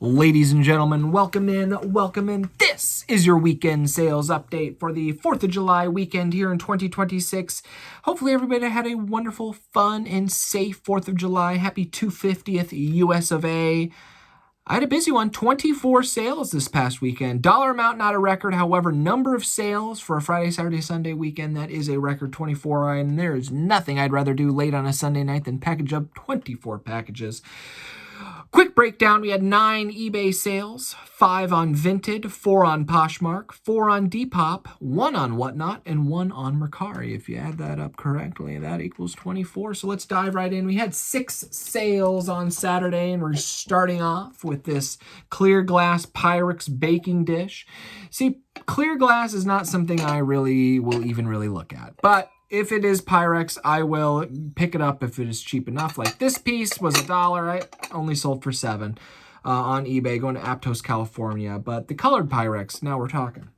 Ladies and gentlemen, welcome in, welcome in. This is your weekend sales update for the 4th of July weekend here in 2026. Hopefully everybody had a wonderful, fun, and safe 4th of July. Happy 250th US of A. I had a busy one, 24 sales this past weekend. Dollar amount, not a record. However, number of sales for a Friday, Saturday, Sunday weekend, that is a record 24. And there is nothing I'd rather do late on a Sunday night than package up 24 packages. Quick breakdown, we had 9 eBay sales, 5 on Vinted, 4 on Poshmark, 4 on Depop, 1 on Whatnot, and 1 on Mercari. If you add that up correctly, that equals 24. So let's dive right in. We had 6 sales on Saturday, and we're starting off with this clear glass Pyrex baking dish. See, clear glass is not something I will even look at, but if it is Pyrex, I will pick it up if it is cheap enough. Like this piece was $1. I only sold for $7 on eBay, going to Aptos, California. But the colored Pyrex, now we're talking.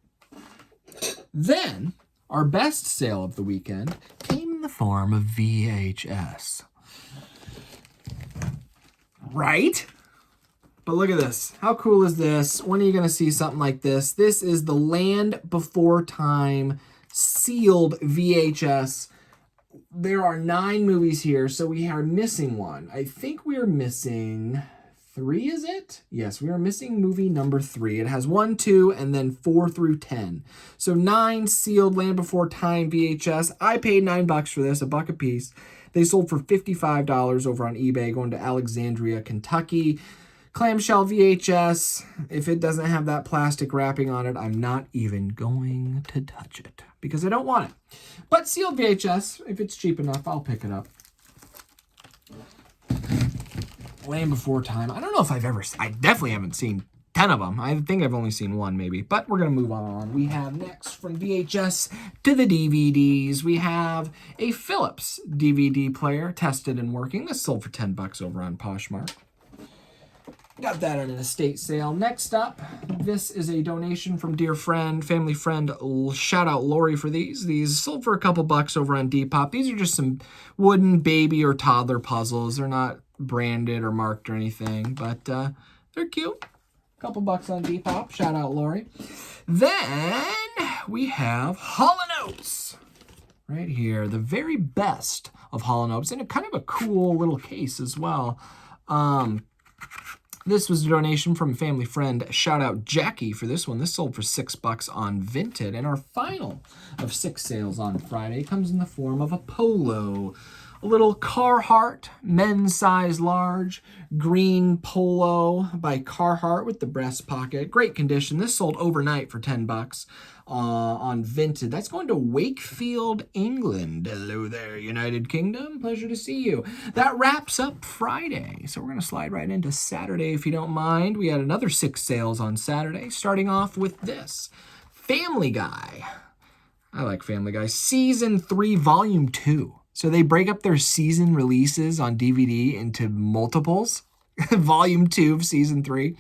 Then, our best sale of the weekend came in the form of VHS. Right? But look at this. How cool is this? When are you going to see something like this? This is the Land Before Time sealed VHS. There are 9 movies here, so we are missing one. I think we are missing 3, is it? Yes, we are missing movie number 3. It has 1, 2, and then 4 through 10. So 9 sealed Land Before Time VHS. I paid $9 for this, $1 a piece. They sold for $55 over on eBay, going to Alexandria, Kentucky. Clamshell VHS, if it doesn't have that plastic wrapping on it, I'm not even going to touch it because I don't want it. But sealed VHS, if it's cheap enough, I'll pick it up. Land Before Time. I don't know if I definitely haven't seen 10 of them. I think I've only seen 1 maybe, but we're going to move on. We have next from VHS to the DVDs. We have a Philips DVD player, tested and working. This sold for $10 over on Poshmark. Got that at an estate sale. Next up, this is a donation from dear friend, family friend, shout out Lori for these. These sold for a couple bucks over on Depop. These are just some wooden baby or toddler puzzles. They're not branded or marked or anything, but they're cute. Couple bucks on Depop. Shout out Lori. Then we have Hall & Oates. Right here, the very best of Hall & Oates in a kind of a cool little case as well. This was a donation from a family friend. Shout out Jackie for this one. This sold for $6 on Vinted. And our final of 6 sales on Friday comes in the form of a polo. A little Carhartt men's size large green polo by Carhartt with the breast pocket. Great condition. This sold overnight for $10 on Vinted. That's going to Wakefield, England. Hello there, United Kingdom. Pleasure to see you. That wraps up Friday. So we're going to slide right into Saturday if you don't mind. We had another 6 sales on Saturday, starting off with this. Family Guy. I like Family Guy. Season 3, Volume 2. So they break up their season releases on DVD into multiples. Volume 2 of Season 3.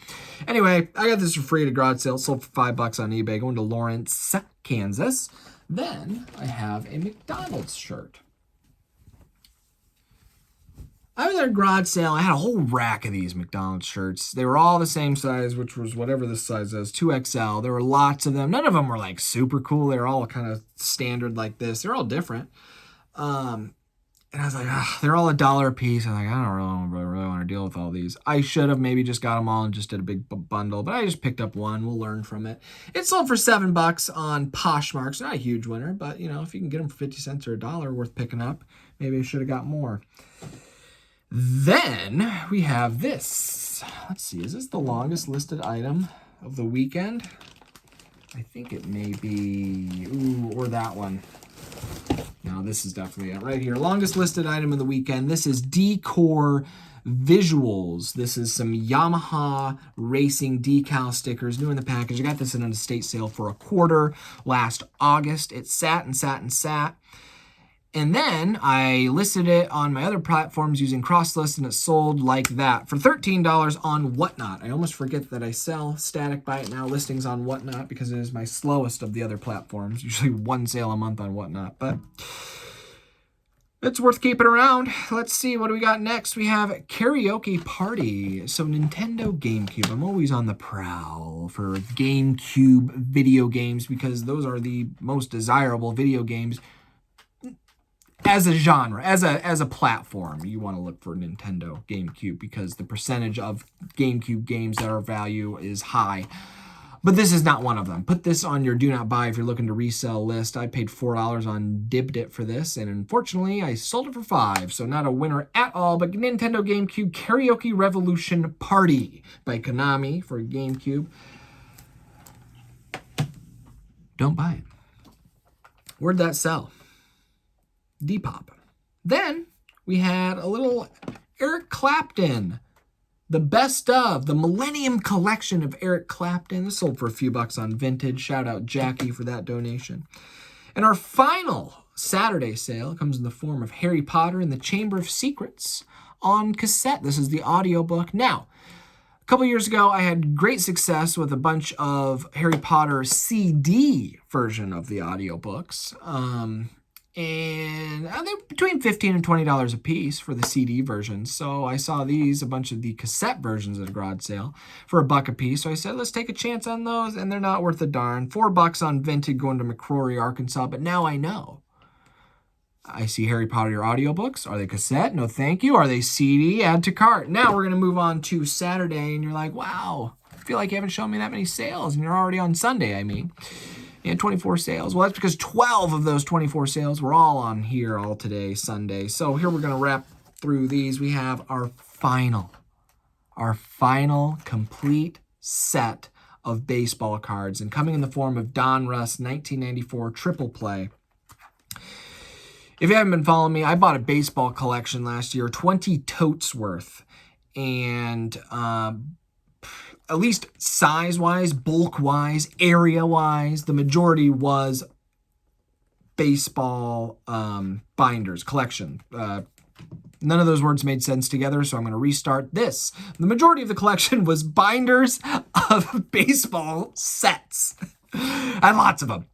Anyway, I got this for free at a garage sale. Sold for $5 on eBay. Going to Lawrence, Kansas. Then I have a McDonald's shirt. I was at a garage sale. I had a whole rack of these McDonald's shirts. They were all the same size, which was whatever this size is, 2XL. There were lots of them. None of them were like super cool. They were all kind of standard like this. They're all different. And I was like, they're all $1 a piece. I'm like, I don't really want to deal with all these. I should have maybe just got them all and just did a big bundle, but I just picked up one. We'll learn from it. It sold for $7 on Poshmark. So not a huge winner, but you know, if you can get them for 50 cents or $1 worth picking up, maybe I should have got more. Then we have this. Let's see, is this the longest listed item of the weekend? I think it may be, or that one. No, this is definitely it right here. Longest listed item of the weekend. This is Decor Visuals. This is some Yamaha racing decal stickers, new in the package. I got this in an estate sale for $25 last August. It sat and sat and sat. And then I listed it on my other platforms using CrossList, and it sold like that for $13 on Whatnot. I almost forget that I sell static buy it now listings on Whatnot because it is my slowest of the other platforms. Usually 1 sale a month on Whatnot. But It's worth keeping around. Let's see, what do we got next? We have Karaoke Party. So Nintendo GameCube. I'm always on the prowl for GameCube video games because those are the most desirable video games as a genre, as a platform. You want to look for Nintendo GameCube because the percentage of GameCube games that are value is high. But this is not one of them. Put this on your do not buy if you're looking to resell list. I paid $4 on Dibdit for this, and unfortunately, I sold it for $5, so not a winner at all. But Nintendo GameCube Karaoke Revolution Party by Konami for GameCube. Don't buy it. Where'd that sell? Depop. Then we had a little Eric Clapton. The best of the Millennium Collection of Eric Clapton. This sold for a few bucks on Vintage. Shout out Jackie for that donation. And our final Saturday sale comes in the form of Harry Potter and the Chamber of Secrets on cassette. This is the audiobook. Now, a couple years ago, I had great success with a bunch of Harry Potter CD version of the audiobooks. And they're between $15 and $20 a piece for the CD versions. So I saw these, a bunch of the cassette versions at a garage sale for $1 a piece. So I said, let's take a chance on those, and they're not worth a darn. $4 on Vintage going to McCrory, Arkansas, but now I know. I see Harry Potter audiobooks. Are they cassette? No, thank you. Are they CD? Add to cart. Now we're going to move on to Saturday, and you're like, wow, I feel like you haven't shown me that many sales, and you're already on Sunday, I mean. And 24 sales. Well, that's because 12 of those 24 sales were all on here all today, Sunday. So here we're going to wrap through these. We have our final complete set of baseball cards. And coming in the form of Don Russ 1994 Triple Play. If you haven't been following me, I bought a baseball collection last year, 20 totes worth. And at least size-wise, bulk-wise, area-wise, the majority was baseball binders, collection. None of those words made sense together, so I'm going to restart this. The majority of the collection was binders of baseball sets. I had lots of them.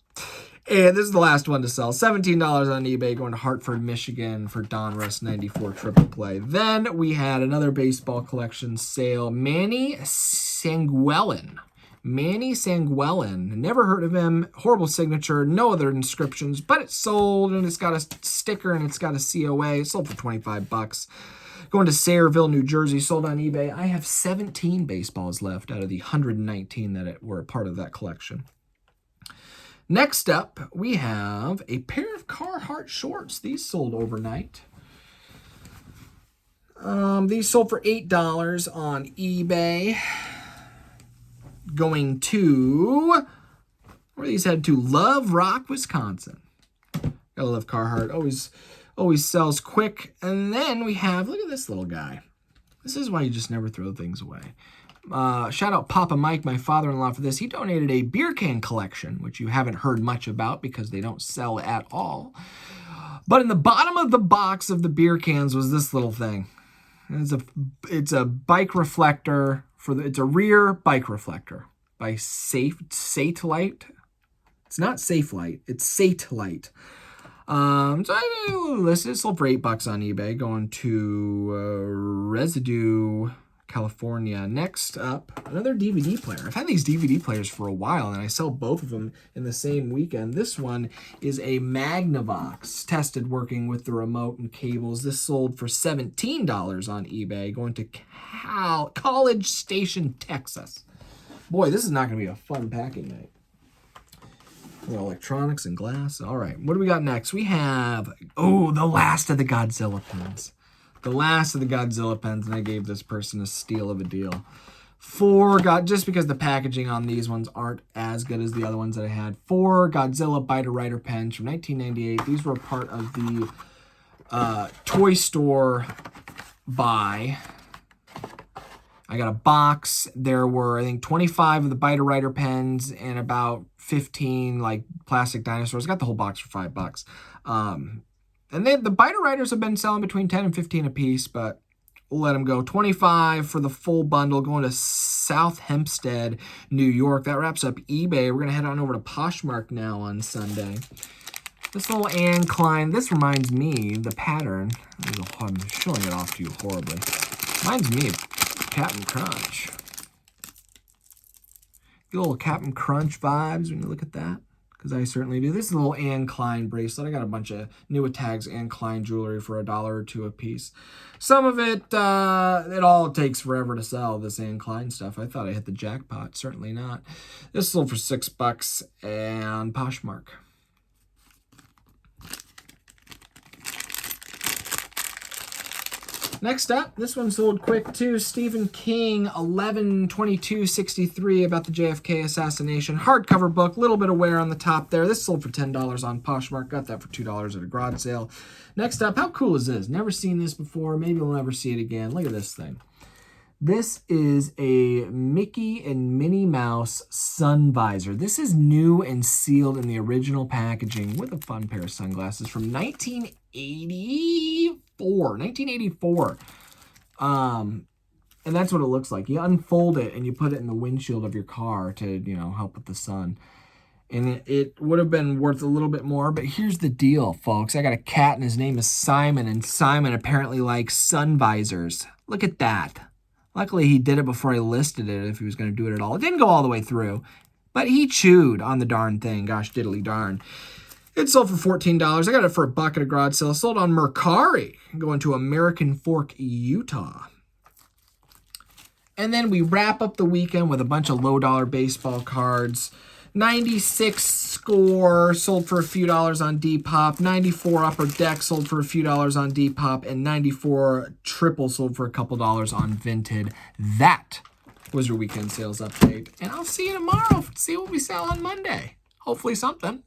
And this is the last one to sell. $17 on eBay, going to Hartford, Michigan for Don Russ 94 Triple Play. Then we had another baseball collection sale. Manny Sanguelin. Never heard of him. Horrible signature. No other inscriptions. But it sold, and it's got a sticker, and it's got a COA. It sold for $25. Going to Sayreville, New Jersey. Sold on eBay. I have 17 baseballs left out of the 119 that were a part of that collection. Next up, we have a pair of Carhartt shorts. These sold overnight. These sold for $8 on eBay. Going to, where these head to? Love Rock, Wisconsin. Gotta love Carhartt. Always sells quick. And then we have, look at this little guy. This is why you just never throw things away. Shout out Papa Mike, my father-in-law, for this. He donated a beer can collection, which you haven't heard much about because they don't sell at all. But in the bottom of the box of the beer cans was this little thing. It's a bike reflector it's a rear bike reflector by Satellite. It's not Safelite, it's Satellite. So I listed, sold for $8 on eBay, going to Residue, California. Next up, another DVD player. I've had these DVD players for a while, and I sell both of them in the same weekend. This one is a Magnavox, tested working with the remote and cables. This sold for $17 on eBay, going to College Station, Texas. Boy, this is not going to be a fun packing night. Electronics and glass. All right, what do we got next? We have, the last of the Godzilla pens. The last of the Godzilla pens, and I gave this person a steal of a deal. Just because the packaging on these ones aren't as good as the other ones that I had. 4 Godzilla Biter Writer pens from 1998. These were part of the toy store buy. I got a box. There were, I think, 25 of the Biter Writer pens and about 15 like plastic dinosaurs. I got the whole box for $5. And the Biter Writers have been selling between 10 and 15 a piece, but we'll let them go. 25 for the full bundle, going to South Hempstead, New York. That wraps up eBay. We're going to head on over to Poshmark now on Sunday. This little Anne Klein, this reminds me, the pattern, I'm showing it off to you horribly, reminds me of Captain Crunch. Get a little Captain Crunch vibes when you look at that, because I certainly do. This is a little Anne Klein bracelet. I got a bunch of new tags Anne Klein jewelry for $1 or $2 a piece. Some of it, it all takes forever to sell, this Anne Klein stuff. I thought I hit the jackpot. Certainly not. This sold for $6 and Poshmark. Next up, this one sold quick too. Stephen King, 11/22/63, about the JFK assassination. Hardcover book, little bit of wear on the top there. This sold for $10 on Poshmark. Got that for $2 at a garage sale. Next up, how cool is this? Never seen this before. Maybe we'll never see it again. Look at this thing. This is a Mickey and Minnie Mouse sun visor. This is new and sealed in the original packaging with a fun pair of sunglasses from 1984. And that's what it looks like. You unfold it and you put it in the windshield of your car to, you know, help with the sun. And it would have been worth a little bit more, but here's the deal, folks. I got a cat and his name is Simon, and Simon apparently likes sun visors. Look at that. Luckily, he did it before I listed it if he was going to do it at all. It didn't go all the way through, but he chewed on the darn thing. Gosh, diddly darn. It sold for $14. I got it for $1 at a garage sale. Sold on Mercari, going to American Fork, Utah. And then we wrap up the weekend with a bunch of low-dollar baseball cards. 96 Score sold for a few dollars on Depop. 94 Upper Deck sold for a few dollars on Depop. And 94 Triple sold for a couple dollars on Vinted. That was your weekend sales update. And I'll see you tomorrow to see what we sell on Monday. Hopefully something.